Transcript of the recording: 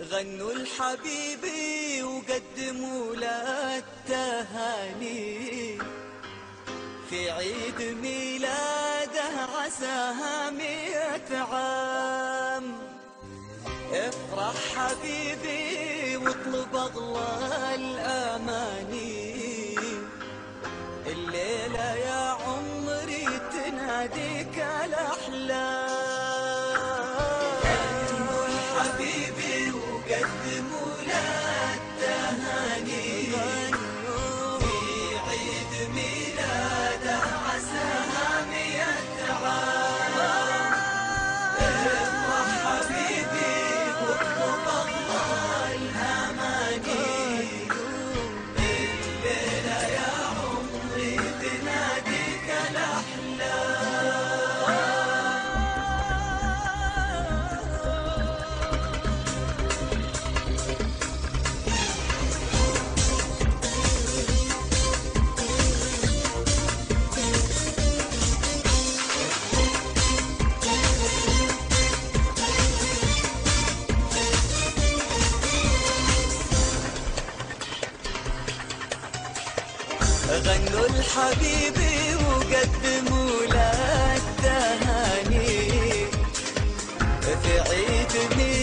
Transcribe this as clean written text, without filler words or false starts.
غنوا لحبيبي وقدموا له التهاني في عيد ميلاده عساها 100 عام. افرح حبيبي واطلب اغلى الاماني، الليله يا عمري تناديك الاحلام. غنوا لحبيبي وقدموا له التهاني في عيد ميلاده عساها 100 عام. افرح حبيبي واطلب اغلى الاماني، الليله يا عمري تناديك الاحلام. غنوا لحبيبي وقدموا له التهاني في عيد ميلاده